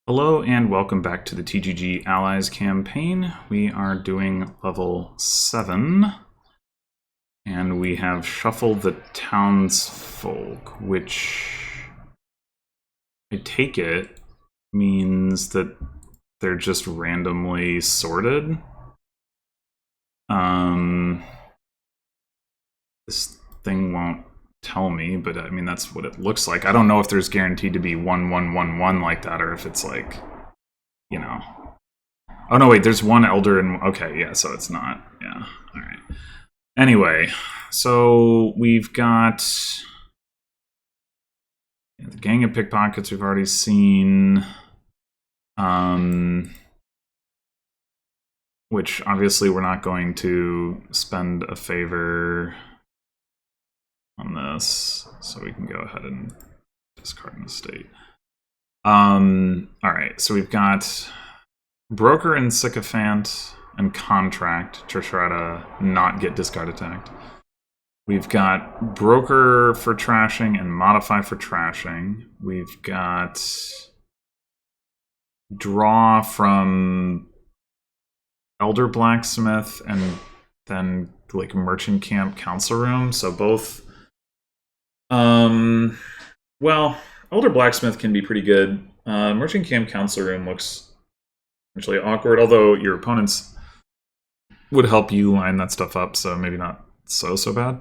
Hello and welcome back to the TGG Allies campaign. We are doing level 7 and we have shuffled the townsfolk, which I take it means that they're just randomly sorted. This thing won't tell me, but I mean that's what it looks like. I don't know if there's guaranteed to be 1-1-1-1 like that, or if it's like, you know. Oh no, wait, there's one elder and okay, yeah, so it's not. Yeah, all right. Anyway, so we've got the gang of pickpockets we've already seen. Which obviously we're not going to spend a favor on this, so we can go ahead and discard an estate. Alright, so we've got Broker and Sycophant and Contract to try to not get discard attacked. We've got Broker for trashing and Modify for trashing. We've got Draw from Elder Blacksmith and then like Merchant Camp Council Room. So both well, Elder Blacksmith can be pretty good. Merchant Camp Council Room looks actually awkward, although your opponents would help you line that stuff up, so maybe not so bad.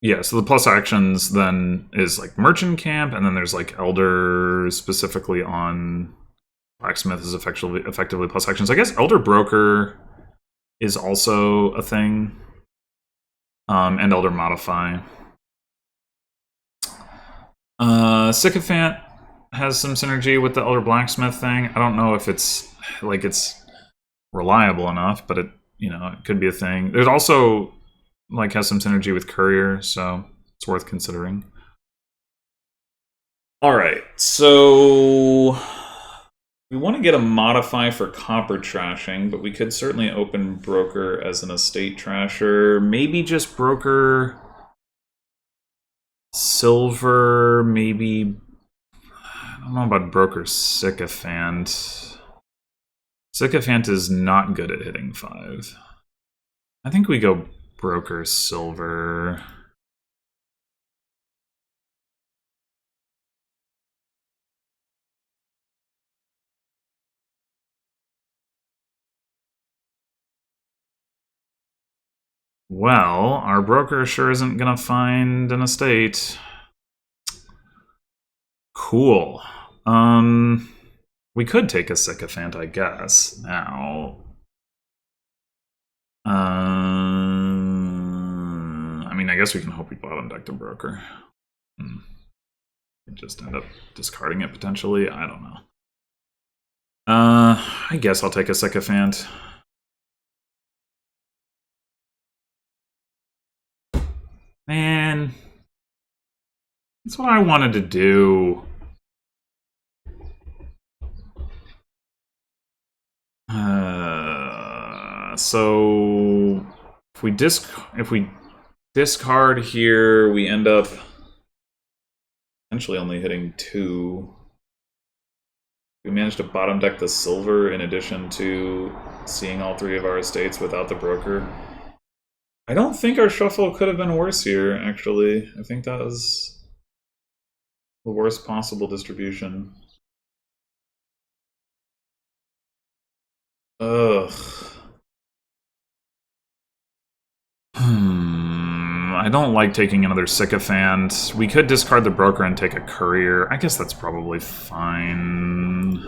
Yeah, so the plus actions then is like Merchant Camp, and then there's like Elder specifically on Blacksmith is effectively plus actions. I guess Elder Broker is also a thing, and Elder Modify. Sycophant has some synergy with the Elder Blacksmith thing. I don't know if it's like it's reliable enough, but it it could be a thing. There's also like has some synergy with Courier, so it's worth considering. All right, so we want to get a Modify for Copper Trashing, but we could certainly open Broker as an Estate Trasher. Maybe just Broker Silver, maybe. I don't know about Broker Sycophant. Sycophant is not good at hitting 5. I think we go Broker Silver. Well, our broker sure isn't gonna find an estate. Cool. We could take a Sycophant, I guess, now. I mean, I guess we can hope we bottom deck the broker. Just end up discarding it potentially. I don't know. I guess I'll take a Sycophant. Man, that's what I wanted to do. So if we discard here, we end up essentially only hitting 2. We managed to bottom deck the silver in addition to seeing all 3 of our estates without the broker. I don't think our shuffle could have been worse here, actually. I think that was the worst possible distribution. Ugh. I don't like taking another Sycophant. We could discard the broker and take a Courier. I guess that's probably fine.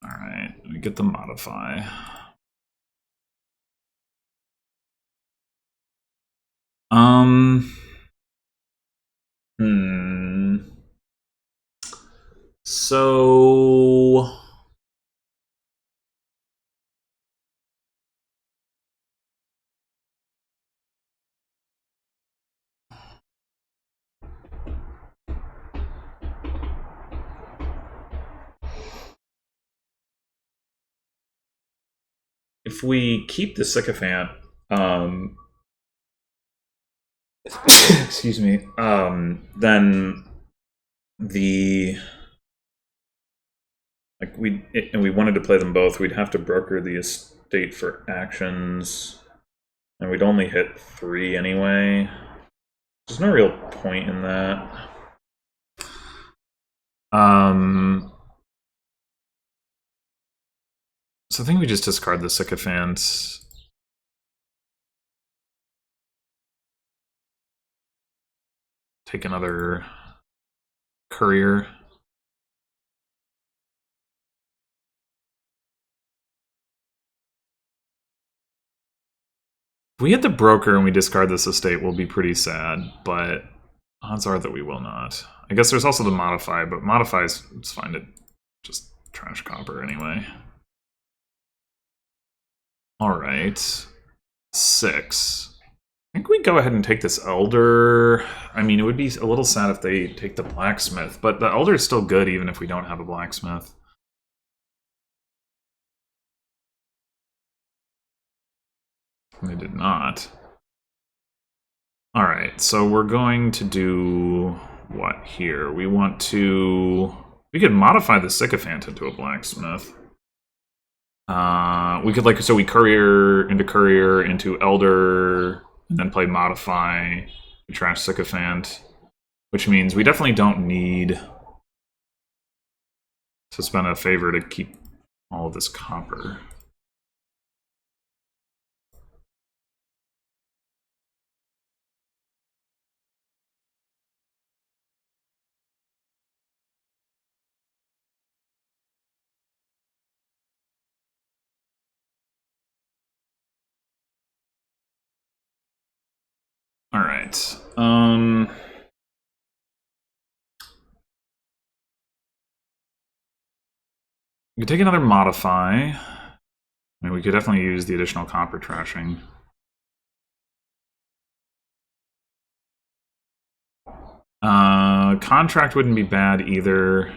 Alright, we get the Modify. So if we keep the Sycophant, excuse me, then the and we wanted to play them both, we'd have to broker the estate for actions, and we'd only hit 3 anyway. There's no real point in that. So I think we just discard the Sycophant. Take another Courier. If we hit the broker and we discard this estate, we'll be pretty sad, but odds are that we will not. I guess there's also the modify, but modify's it's fine to just trash copper anyway. Alright. 6. I think we go ahead and take this Elder. I mean, it would be a little sad if they take the Blacksmith, but the Elder is still good even if we don't have a Blacksmith. They did not. Alright, so we're going to do what here? We want to... We could modify the Sycophant into a Blacksmith. We could, like, so we Courier into Elder, and then play Modify, we trash Sycophant, which means we definitely don't need to spend a favor to keep all of this copper. Alright. We could take another Modify. I mean, we could definitely use the additional copper trashing. Contract wouldn't be bad either.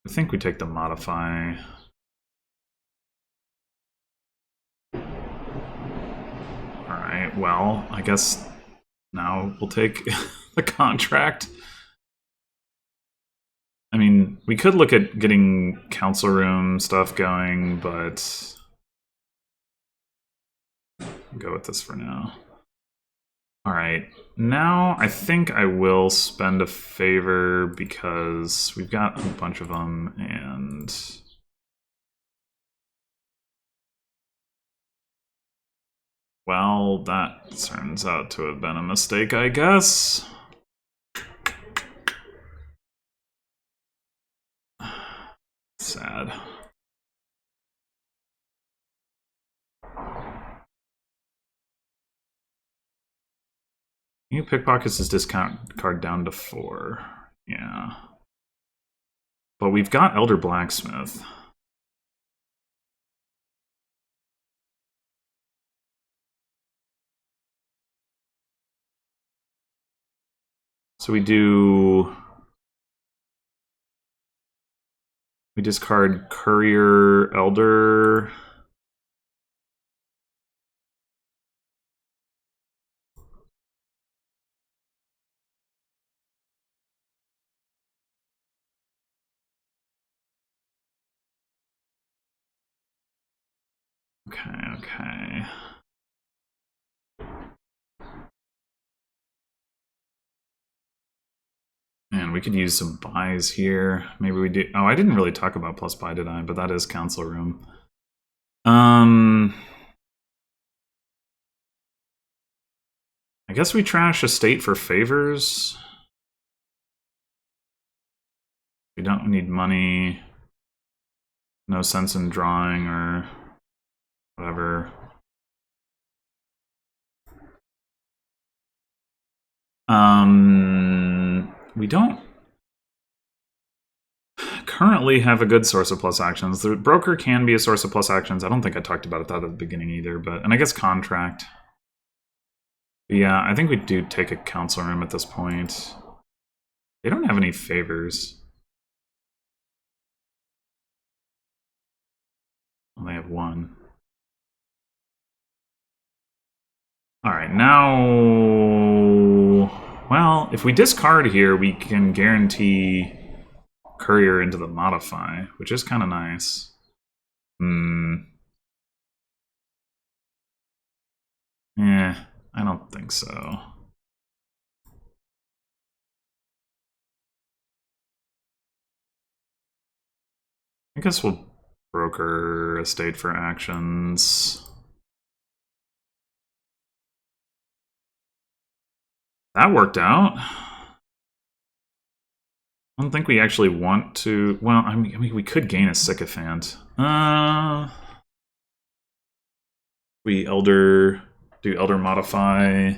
I think we take the Modify. Alright, well, I guess now we'll take the contract. I mean, we could look at getting council room stuff going, but I'll go with this for now. Alright, now I think I will spend a favor because we've got a bunch of them, and... well, that turns out to have been a mistake, I guess. Sad. You pickpockets his discount card down to 4. Yeah. But we've got Elder Blacksmith. So we do... we discard Courier, Elder... Okay. Man, we could use some buys here. Maybe we do... oh, I didn't really talk about plus buy, did I? But that is council room. I guess we trash estate for favors. We don't need money. No sense in drawing or whatever. We don't currently have a good source of plus actions. The broker can be a source of plus actions. I don't think I talked about that at the beginning either, but... and I guess contract. But yeah, I think we do take a council room at this point. They don't have any favors. Well, they have 1. Alright, now... Well, if we discard here, we can guarantee Courier into the Modify, which is kind of nice. I don't think so. I guess we'll broker a state for actions. That worked out. I don't think we actually want to... Well, I mean we could gain a Sycophant. We do Elder Modify.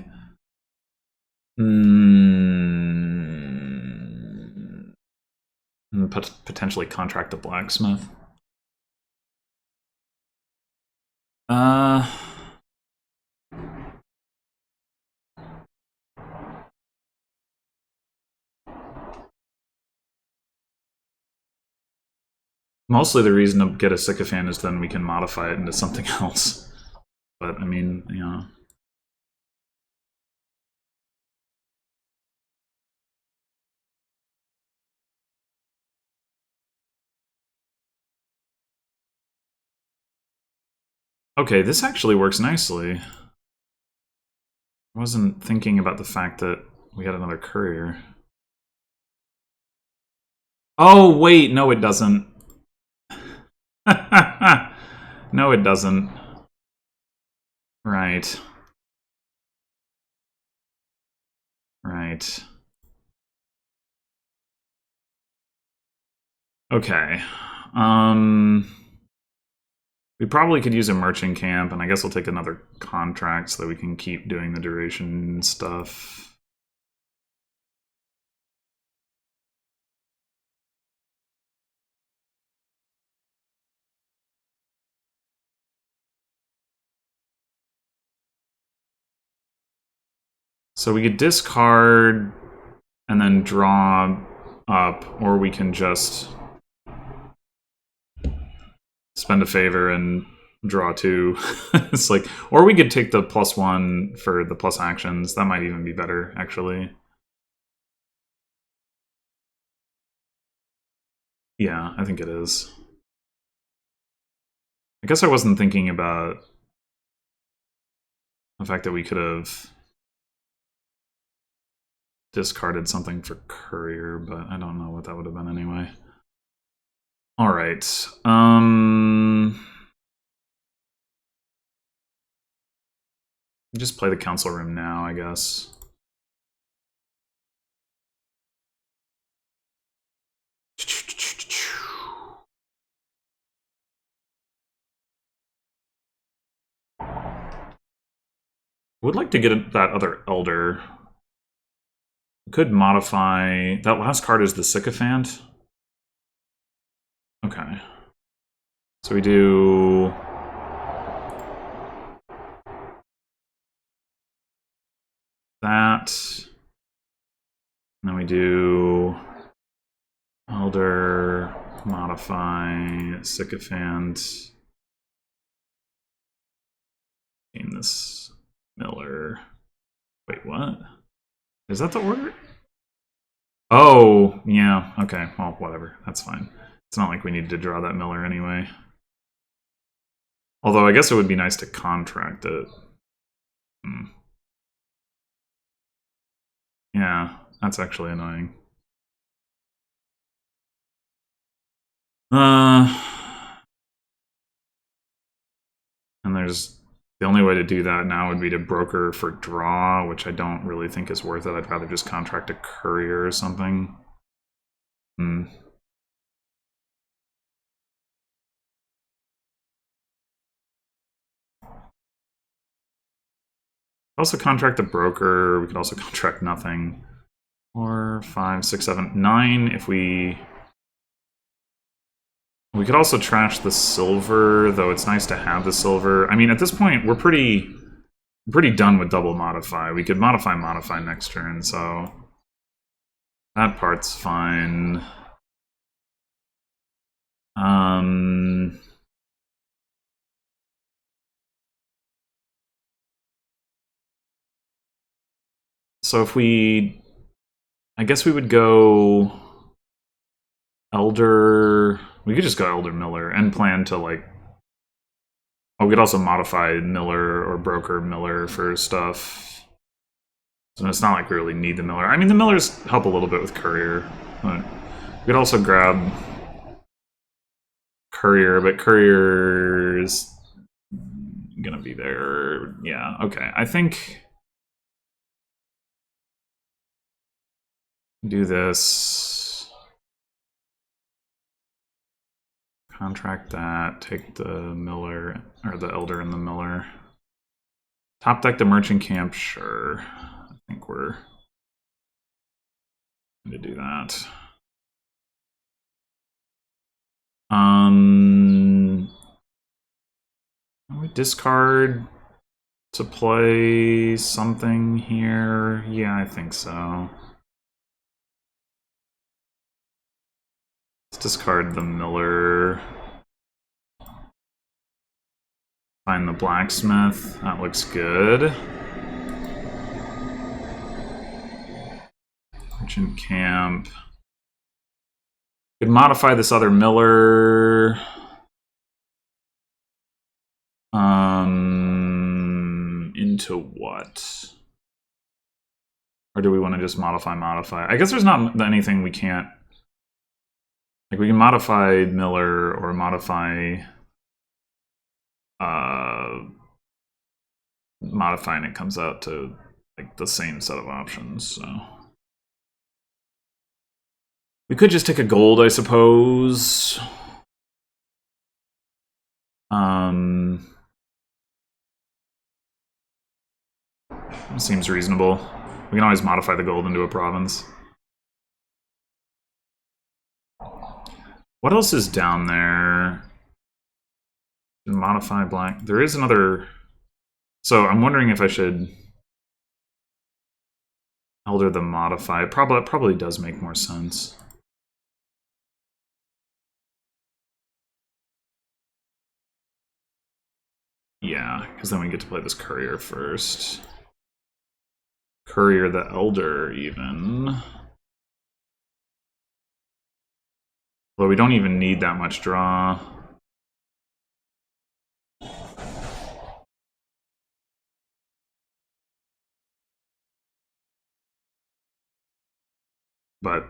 Potentially contract the Blacksmith. Mostly the reason to get a Sycophant is then we can modify it into something else. But, I mean, you know... Okay, this actually works nicely. I wasn't thinking about the fact that we had another courier. Oh, wait, no it doesn't. No it doesn't. Right. Right. Okay. We probably could use a merchant camp, and I guess we'll take another contract so that we can keep doing the duration stuff. So we could discard and then draw up, or we can just spend a favor and draw 2. It's like, or we could take the +1 for the plus actions. That might even be better, actually. Yeah, I think it is. I guess I wasn't thinking about the fact that we could have discarded something for Courier, but I don't know what that would have been anyway. Alright, just play the council room now, I guess. Would like to get that other Elder. Could modify... That last card is the Sycophant? Okay. So we do... that. And then we do... Elder, modify, Sycophant. Name this Miller. Wait, what? Is that the order? Oh, yeah. Okay, well, whatever. That's fine. It's not like we need to draw that Miller anyway. Although I guess it would be nice to contract it. Yeah, that's actually annoying. And there's... The only way to do that now would be to broker for draw, which I don't really think is worth it. I'd rather just contract a courier or something. Also contract the broker. We could also contract nothing. 4, 5, 6, 7, 9 if we... We could also trash the silver, though it's nice to have the silver. I mean, at this point, we're pretty done with double modify. We could modify next turn, so that part's fine. So if we... I guess we would go... Elder... We could just go Elder Miller and plan to, like... Oh, we could also modify Miller or Broker Miller for stuff. So it's not like we really need the Miller. I mean, the Millers help a little bit with Courier. But we could also grab Courier, but Courier is gonna be there. Yeah, okay. I think... Do this. Contract that. Take the Miller, or the Elder and the Miller. Top deck the Merchant Camp, sure. I think we're going to do that. We discard to play something here. Yeah, I think so. Let's discard the Miller. Find the Blacksmith. That looks good. Merchant Camp. Could modify this other Miller. Into what? Or do we want to just modify? I guess there's not anything we can't... Like, we can modify Miller or modify... modifying it comes out to, like, the same set of options, so... We could just take a gold, I suppose. Seems reasonable. We can always modify the gold into a province. What else is down there? Modify black. There is another... So I'm wondering if I should... Elder the modify. Probably does make more sense. Yeah, because then we get to play this Courier first. Courier the Elder, even. Well, we don't even need that much draw. But...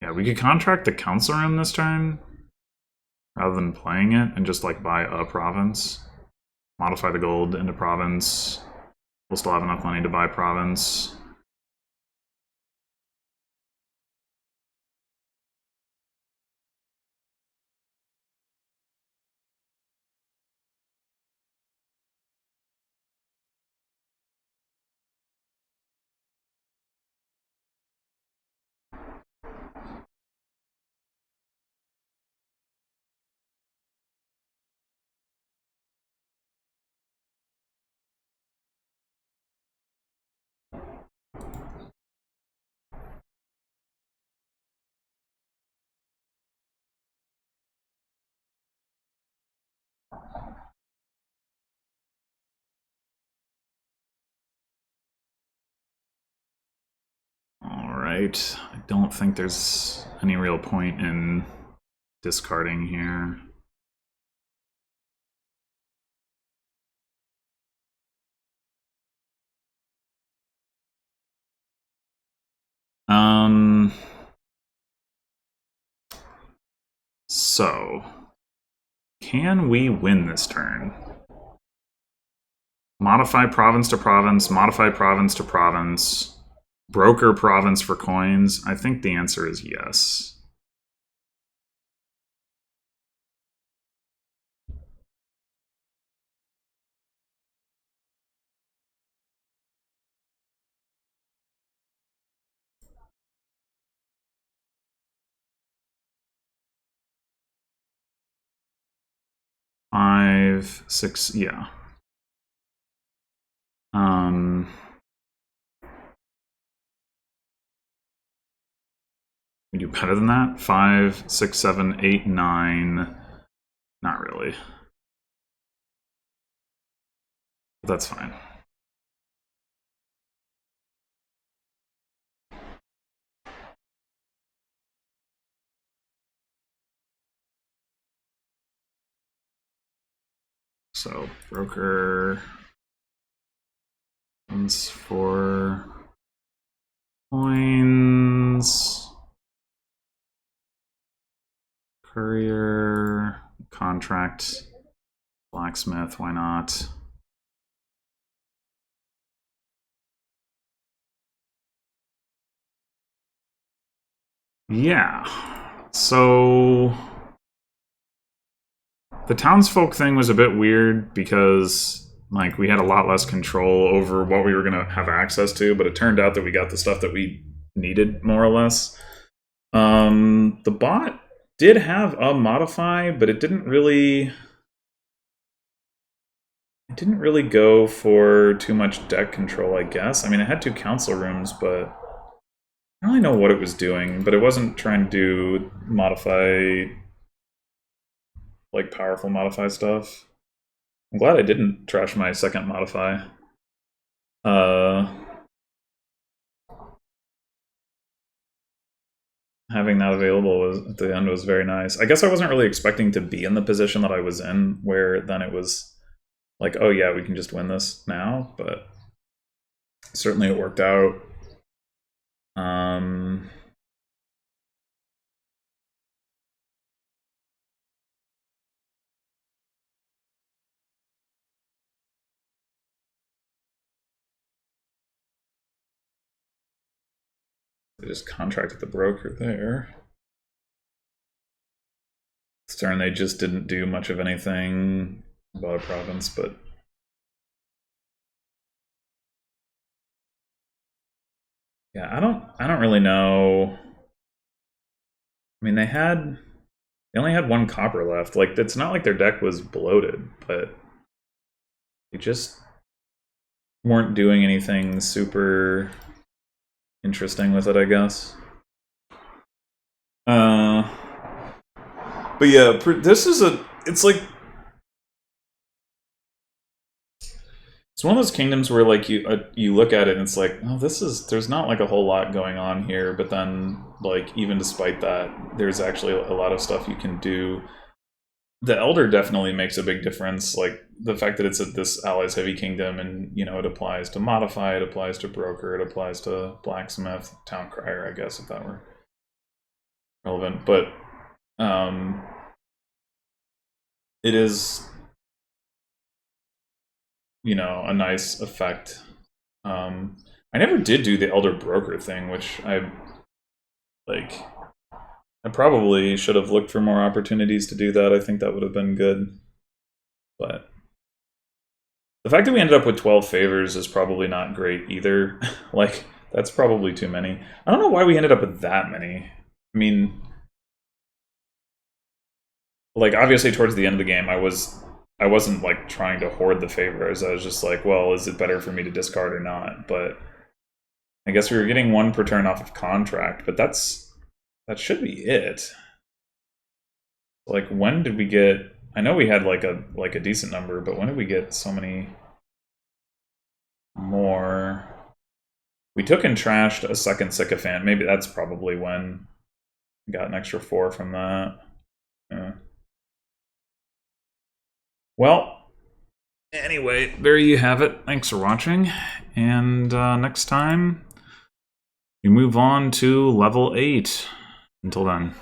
yeah, we could contract the Council Room this turn, rather than playing it, and just, like, buy a province. Modify the gold into province. We'll still have enough money to buy province. Alright, I don't think there's any real point in discarding here. So, can we win this turn? Modify province to province, modify province to province, broker province for coins? I think the answer is yes. Five, six, yeah. We do better than that? 5, 6, 7, 8, 9. Not really. That's fine. So broker for coins, courier, contract, blacksmith, why not? Yeah, so the townsfolk thing was a bit weird because like we had a lot less control over what we were going to have access to, but it turned out that we got the stuff that we needed more or less. The bot did have a modify, but it didn't really go for too much deck control, I guess. I mean, it had 2 council rooms, but I don't really know what it was doing, but it wasn't trying to do modify, like powerful modify stuff. I'm glad I didn't trash my second modify. Having that available was at the end was very nice. I guess I wasn't really expecting to be in the position that I was in, where then it was like, oh yeah, we can just win this now, but certainly it worked out. They just contracted the broker there. This turn they just didn't do much of anything about a province, but yeah, I don't really know. I mean, they only had 1 copper left. Like, it's not like their deck was bloated, but they just weren't doing anything super interesting with it, I guess. But yeah, this is it's like, it's one of those kingdoms where like you look at it and it's like, oh, there's not like a whole lot going on here, but then like even despite that, there's actually a lot of stuff you can do. The Elder definitely makes a big difference. Like the fact that it's this allies heavy kingdom, and you know it applies to modify, it applies to broker, it applies to blacksmith, town crier, I guess if that were relevant. But it is, you know, a nice effect. I never did do the Elder Broker thing, which I probably should have looked for more opportunities to do that. I think that would have been good. But the fact that we ended up with 12 favors is probably not great either. Like, that's probably too many. I don't know why we ended up with that many. I mean, like, obviously towards the end of the game, I wasn't like trying to hoard the favors. I was just like, well, is it better for me to discard or not? But I guess we were getting 1 per turn off of contract, but that should be it. Like, when did we get? I know we had like a decent number, but when did we get so many more? We took and trashed a second sycophant. Maybe that's probably when we got an extra 4 from that. Yeah. Well, anyway, there you have it. Thanks for watching, and next time we move on to level 8. Until then.